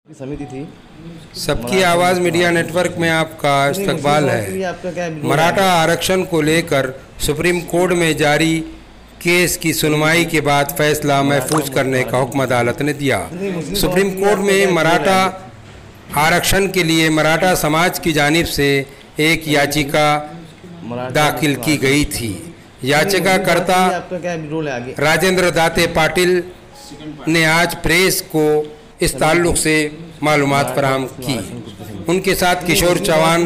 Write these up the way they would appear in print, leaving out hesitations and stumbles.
समिति थी। सबकी आवाज़ मीडिया नेटवर्क में आपका इस्तकबाल है। मराठा आरक्षण को लेकर सुप्रीम कोर्ट में जारी केस की सुनवाई के बाद फैसला महफूज करने का हुक्म अदालत ने दिया। सुप्रीम कोर्ट में मराठा आरक्षण के लिए मराठा समाज की जानिब से एक याचिका दाखिल की गई थी। याचिकाकर्ता राजेंद्र दाते पाटिल ने आज प्रेस को इस ताल्लुक से मालूमात फराहम की। उनके साथ किशोर चौहान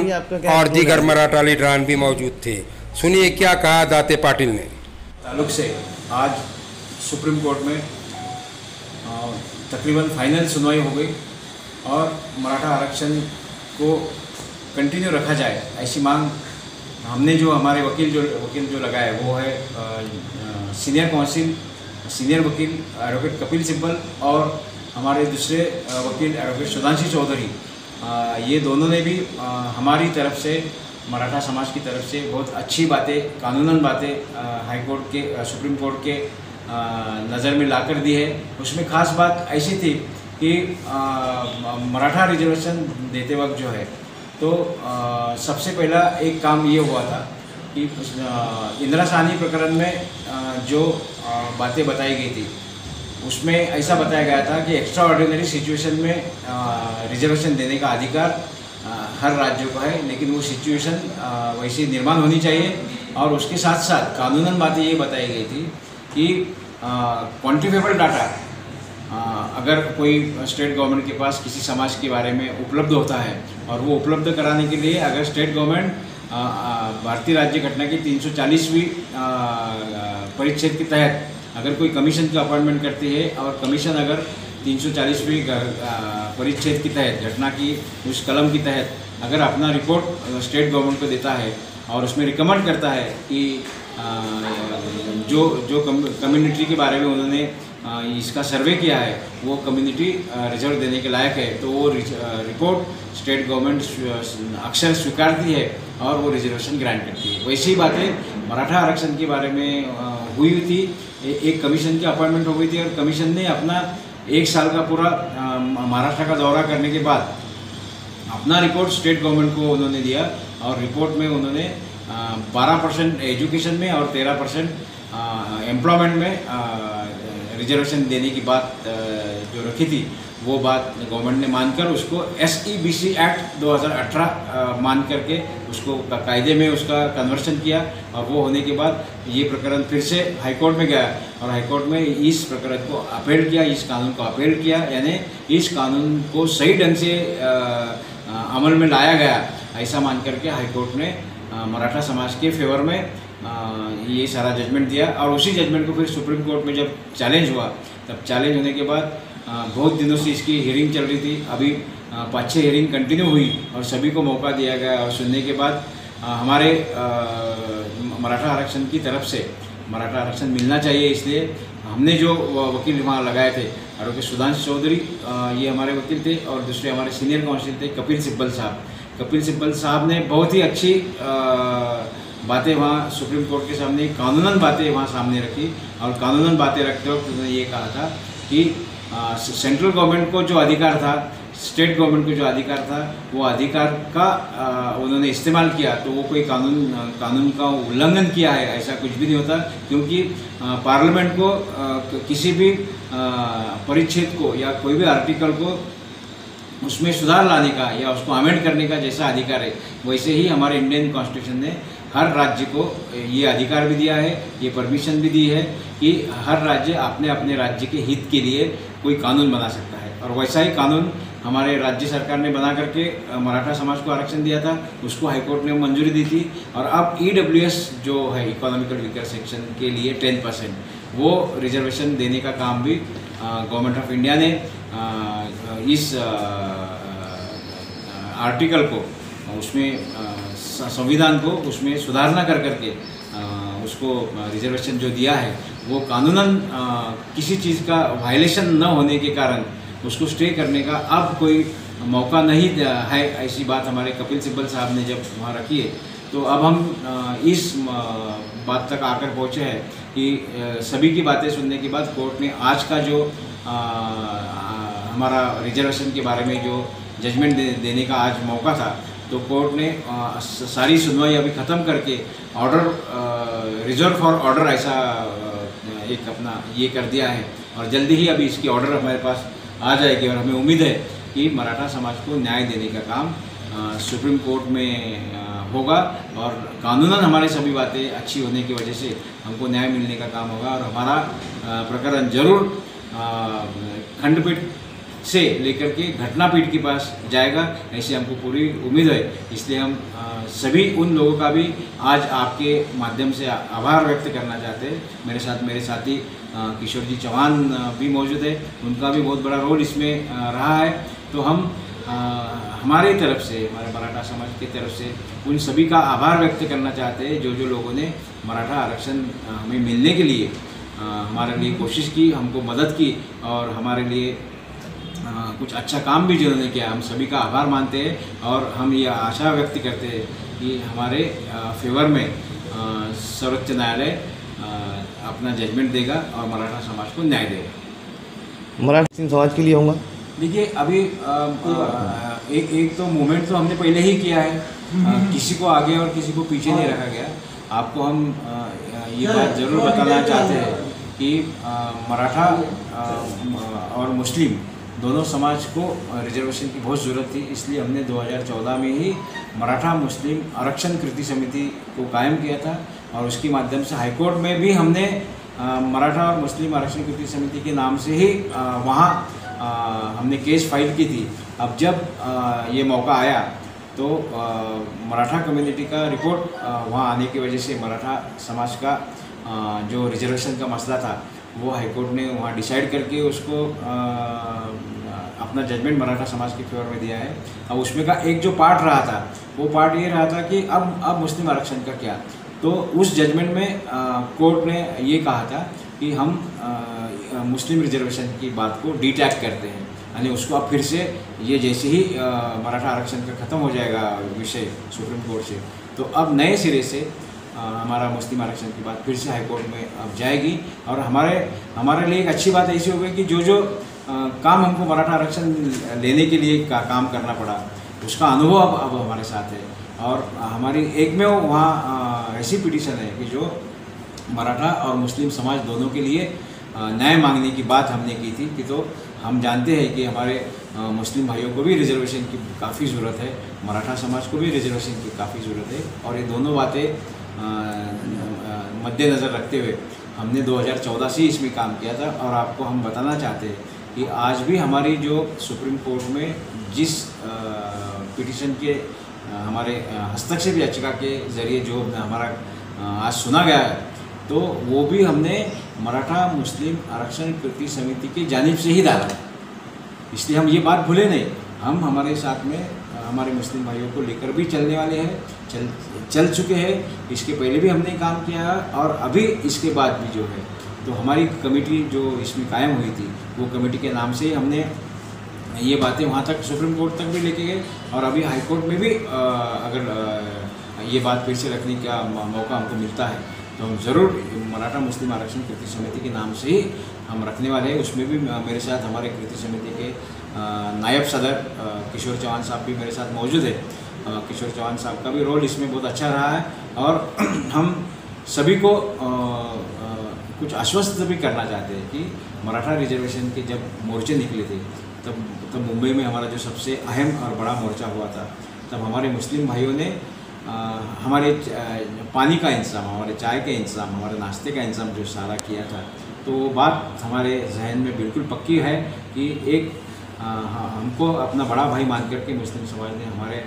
और दीगर मराठा लीडरान भी मौजूद थे। सुनिए क्या कहा दाते पाटिल ने। ताल्लुक से आज सुप्रीम कोर्ट में तकरीबन फाइनल सुनवाई हो गई और मराठा आरक्षण को कंटिन्यू रखा जाए ऐसी मांग हमने जो हमारे वकील जो लगाए वो है सीनियर काउंसिल सीनियर वकील एडवोकेट कपिल सिब्बल और हमारे दूसरे वकील एडवोकेट सुधांशु चौधरी, ये दोनों ने भी हमारी तरफ से मराठा समाज की तरफ से बहुत अच्छी बातें कानूनन बातें हाई कोर्ट के सुप्रीम कोर्ट के नज़र में लाकर दी है। उसमें ख़ास बात ऐसी थी कि मराठा रिजर्वेशन देते वक्त जो है तो सबसे पहला एक काम ये हुआ था कि इंदिरा साहनी प्रकरण में जो बातें बताई गई थी उसमें ऐसा बताया गया था कि एक्स्ट्रा ऑर्डिनरी सिचुएशन में रिजर्वेशन देने का अधिकार हर राज्यों का है, लेकिन वो सिचुएशन वैसी निर्माण होनी चाहिए। और उसके साथ साथ कानूनन बातें ये बताई गई थी कि क्वांटिफिकेबल डाटा अगर कोई स्टेट गवर्नमेंट के पास किसी समाज के बारे में उपलब्ध होता है और वो उपलब्ध कराने के लिए अगर स्टेट गवर्नमेंट भारतीय राज्य घटना की 340वीं परिच्छेद के तहत अगर कोई कमीशन की अपॉइंटमेंट करती है और कमीशन अगर 340वीं परिच्छेद के तहत घटना की उस कलम के तहत अगर अपना रिपोर्ट स्टेट गवर्नमेंट को देता है और उसमें रिकमेंड करता है कि जो कम्युनिटी के बारे में उन्होंने इसका सर्वे किया है वो कम्युनिटी रिजर्व देने के लायक है, तो वो रिपोर्ट स्टेट गवर्नमेंट अक्सर स्वीकारती है और वो रिजर्वेशन ग्रांट करती है। वैसी बातें मराठा आरक्षण के बारे में हुई थी। एक कमीशन की अपॉइंटमेंट हो गई थी और कमीशन ने अपना 1 साल का पूरा महाराष्ट्र का दौरा करने के बाद अपना रिपोर्ट स्टेट गवर्नमेंट को उन्होंने दिया और रिपोर्ट में उन्होंने 12% एजुकेशन में और 13% एम्प्लॉयमेंट में रिजर्वेशन देने की बात जो रखी थी वो बात गवर्नमेंट ने मानकर उसको SEBC एक्ट 2018 मान करके उसको कायदे में उसका कन्वर्शन किया और वो होने के बाद ये प्रकरण फिर से हाईकोर्ट में गया और हाईकोर्ट में इस प्रकरण को अपील किया, इस कानून को अपील किया, यानी इस कानून को सही ढंग से अमल में लाया गया ऐसा मान करके हाईकोर्ट ने मराठा समाज के फेवर में ये सारा जजमेंट दिया। और उसी जजमेंट को फिर सुप्रीम कोर्ट में जब चैलेंज हुआ तब चैलेंज होने के बाद बहुत दिनों से इसकी हियरिंग चल रही थी। अभी 5-6 हियरिंग कंटिन्यू हुई और सभी को मौका दिया गया और सुनने के बाद हमारे मराठा आरक्षण की तरफ से मराठा आरक्षण मिलना चाहिए, इसलिए हमने जो वकील वहाँ लगाए थे एडवोकेट सुधांशु चौधरी ये हमारे वकील थे और दूसरे हमारे सीनियर काउंसिल थे कपिल सिब्बल साहब। कपिल सिब्बल साहब ने बहुत ही अच्छी बातें वहाँ सुप्रीम कोर्ट के सामने कानूनन बातें वहाँ सामने रखी और कानूनन बातें रखते वक्त उन्होंने ये कहा था कि सेंट्रल गवर्नमेंट को जो अधिकार था, स्टेट गवर्नमेंट को जो अधिकार था, वो अधिकार का उन्होंने इस्तेमाल किया तो वो कोई कानून का उल्लंघन किया है ऐसा कुछ भी नहीं होता, क्योंकि पार्लियामेंट को किसी भी परिच्छेद को या कोई भी आर्टिकल को उसमें सुधार लाने का या उसको अमेंड करने का जैसा अधिकार है वैसे ही हमारे इंडियन कॉन्स्टिट्यूशन ने हर राज्य को ये अधिकार भी दिया है, ये परमिशन भी दी है कि हर राज्य अपने अपने राज्य के हित के लिए कोई कानून बना सकता है। और वैसा ही कानून हमारे राज्य सरकार ने बना करके मराठा समाज को आरक्षण दिया था, उसको हाईकोर्ट ने मंजूरी दी थी और अब EWS जो है इकोनॉमिकल वीकर सेक्शन के लिए 10% वो रिजर्वेशन देने का काम भी गवर्नमेंट ऑफ इंडिया ने इस आर्टिकल को उसमें संविधान को उसमें सुधारना कर करके उसको रिजर्वेशन जो दिया है वो कानूनन किसी चीज़ का वायलेशन न होने के कारण उसको स्टे करने का अब कोई मौका नहीं है, ऐसी बात हमारे कपिल सिब्बल साहब ने जब वहाँ रखी है तो अब हम इस बात तक आकर पहुँचे हैं कि सभी की बातें सुनने के बाद कोर्ट ने आज का जो हमारा रिजर्वेशन के बारे में जो जजमेंट देने का आज मौका था, तो कोर्ट ने सारी सुनवाई अभी ख़त्म करके ऑर्डर रिजर्व फॉर ऑर्डर ऐसा एक अपना ये कर दिया है, और जल्दी ही अभी इसकी ऑर्डर हमारे पास आ जाएगी। और हमें उम्मीद है कि मराठा समाज को न्याय देने का काम सुप्रीम कोर्ट में होगा, और कानूनन हमारे सभी बातें अच्छी होने की वजह से हमको न्याय मिलने का काम होगा, और हमारा प्रकरण जरूर खंडपीठ से लेकर के घटनापीठ के पास जाएगा, ऐसी हमको पूरी उम्मीद है। इसलिए हम सभी उन लोगों का भी आज आपके माध्यम से आभार व्यक्त करना चाहते हैं। मेरे साथ मेरे साथी किशोर जी चौहान भी मौजूद है, उनका भी बहुत बड़ा रोल इसमें रहा है। तो हम हमारे तरफ से, हमारे मराठा समाज की तरफ से उन सभी का आभार व्यक्त करना चाहते हैं जो लोगों ने मराठा आरक्षण हमें मिलने के लिए हमारे लिए कोशिश की, हमको मदद की, और हमारे लिए कुछ अच्छा काम भी जिन्होंने किया। हम सभी का आभार मानते हैं, और हम ये आशा व्यक्त करते हैं कि हमारे फेवर में सर्वोच्च न्यायालय अपना जजमेंट देगा और मराठा समाज को न्याय देगा। मराठा समाज के लिए होगा। देखिए, अभी एक तो मूवमेंट तो हमने पहले ही किया है, किसी को आगे और किसी को पीछे नहीं रखा गया। आपको हम ये बात ज़रूर बताना चाहते हैं कि मराठा और मुस्लिम दोनों समाज को रिजर्वेशन की बहुत ज़रूरत थी, इसलिए हमने 2014 में ही मराठा मुस्लिम आरक्षण कृति समिति को कायम किया था, और उसके माध्यम से हाईकोर्ट में भी हमने मराठा और मुस्लिम आरक्षण कृति समिति के नाम से ही वहाँ हमने केस फाइल की थी। अब जब ये मौका आया तो मराठा कम्युनिटी का रिपोर्ट वहाँ आने की वजह से मराठा समाज का जो रिजर्वेशन का मसला था वो हाईकोर्ट ने वहाँ डिसाइड करके उसको अपना जजमेंट मराठा समाज के फेवर में दिया है। अब उसमें का एक जो पार्ट रहा था, वो पार्ट ये रहा था कि अब मुस्लिम आरक्षण का क्या। तो उस जजमेंट में कोर्ट ने ये कहा था कि हम मुस्लिम रिजर्वेशन की बात को डिटैच करते हैं, यानी उसको अब फिर से ये जैसे ही मराठा आरक्षण का ख़त्म हो जाएगा विषय सुप्रीम कोर्ट से, तो अब नए सिरे से हमारा मुस्लिम आरक्षण की बात फिर से हाईकोर्ट में अब जाएगी। और हमारे लिए एक अच्छी बात ऐसी हो गई कि जो काम हमको मराठा आरक्षण लेने के लिए काम करना पड़ा, उसका अनुभव अब हमारे साथ है। और हमारी एक में वहाँ ऐसी पिटीशन है कि जो मराठा और मुस्लिम समाज दोनों के लिए न्याय मांगने की बात हमने की थी कि तो हम जानते हैं कि हमारे मुस्लिम भाइयों को भी रिजर्वेशन की काफ़ी ज़रूरत है, मराठा समाज को भी रिजर्वेशन की काफ़ी ज़रूरत है, और ये दोनों बातें मद्देनज़र रखते हुए हमने 2014 से इसमें काम किया था। और आपको हम बताना चाहते हैं कि आज भी हमारी जो सुप्रीम कोर्ट में जिस पिटीशन के हमारे हस्तक्षेप याचिका के ज़रिए जो हमारा आज सुना गया है, तो वो भी हमने मराठा मुस्लिम आरक्षण कृति समिति की जानिब से ही डाला है। इसलिए हम ये बात भूले नहीं, हम हमारे साथ में हमारे मुस्लिम भाइयों को लेकर भी चलने वाले हैं, चल चुके हैं। इसके पहले भी हमने काम किया है, और अभी इसके बाद भी जो है, तो हमारी कमेटी जो इसमें कायम हुई थी, वो कमेटी के नाम से हमने ये बातें वहाँ तक सुप्रीम कोर्ट तक भी लेके गए, और अभी हाई कोर्ट में भी अगर ये बात फिर से रखने का मौका हमको मिलता है तो हम ज़रूर मराठा मुस्लिम आरक्षण कृति समिति के नाम से ही हम रखने वाले हैं। उसमें भी मेरे साथ हमारे कृति समिति के नायब सदर किशोर चौहान साहब भी मेरे साथ मौजूद है। किशोर चौहान साहब का भी रोल इसमें बहुत अच्छा रहा है, और हम सभी को कुछ आश्वस्त भी करना चाहते हैं कि मराठा रिजर्वेशन के जब मोर्चे निकले थे, तब मुंबई में हमारा जो सबसे अहम और बड़ा मोर्चा हुआ था, तब हमारे मुस्लिम भाइयों ने हमारे पानी का इंतज़ाम, हमारे चाय के इंतज़ाम, हमारे नाश्ते का इंतज़ाम जो सारा किया था, तो वो बात हमारे जहन में बिल्कुल पक्की है कि एक हमको अपना बड़ा भाई मान करके मुस्लिम समाज ने हमारे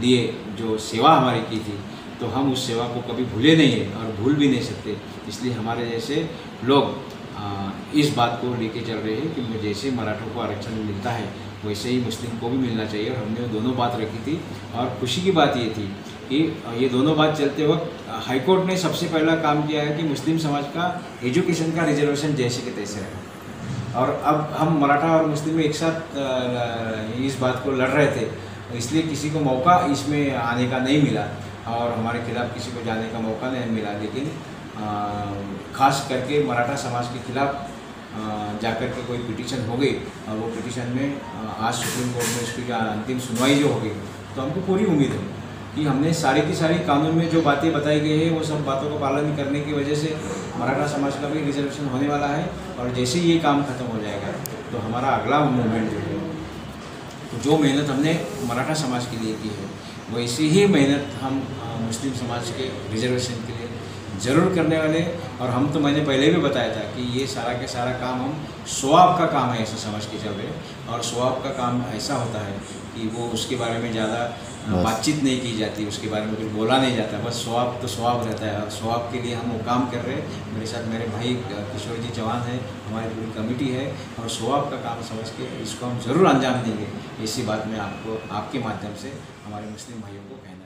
लिए जो सेवा हमारी की थी, तो हम उस सेवा को कभी भूले नहीं है और भूल भी नहीं सकते। इसलिए हमारे जैसे लोग इस बात को लेके चल रहे हैं कि जैसे मराठों को आरक्षण मिलता है वैसे ही मुस्लिम को भी मिलना चाहिए, और हमने वो दोनों बात रखी थी। और खुशी की बात ये थी कि ये दोनों बात चलते वक्त हाईकोर्ट ने सबसे पहला काम किया है कि मुस्लिम समाज का एजुकेशन का रिजर्वेशन जैसे के तैसे है। और अब हम मराठा और मुस्लिम में एक साथ इस बात को लड़ रहे थे, इसलिए किसी को मौका इसमें आने का नहीं मिला और हमारे खिलाफ किसी को जाने का मौका नहीं मिला। लेकिन खास करके मराठा समाज के खिलाफ जाकर के कोई पिटीशन हो गई और वो पिटीशन में आज सुप्रीम कोर्ट में उसकी अंतिम सुनवाई जो होगी, तो हमको पूरी उम्मीद है कि हमने सारी की सारी कानून में जो बातें बताई गई है वो सब बातों का पालन करने की वजह से मराठा समाज का भी रिजर्वेशन होने वाला है। और जैसे ही ये काम खत्म हो जाएगा तो हमारा अगला मूवमेंट जो है, तो जो मेहनत हमने मराठा समाज के लिए की है वैसी ही मेहनत हम मुस्लिम समाज के रिजर्वेशन के लिए ज़रूर करने वाले। और हम तो मैंने पहले भी बताया था कि ये सारा के सारा काम हम स्वाब का काम है ऐसा समझ के चल रहे, और स्वाब का काम ऐसा होता है कि वो उसके बारे में ज़्यादा बातचीत नहीं की जाती, उसके बारे में कुछ बोला नहीं जाता, बस स्वाब तो स्वाब रहता है। और स्वाब के लिए हम वो काम कर रहे हैं। मेरे साथ मेरे भाई किशोर जी चौहान है, हमारी पूरी कमेटी है, और स्वाब का काम समझ के इसको हम ज़रूर अंजाम देंगे। इसी बात में आपको आपके माध्यम से हमारे मुस्लिम भाइयों को कहना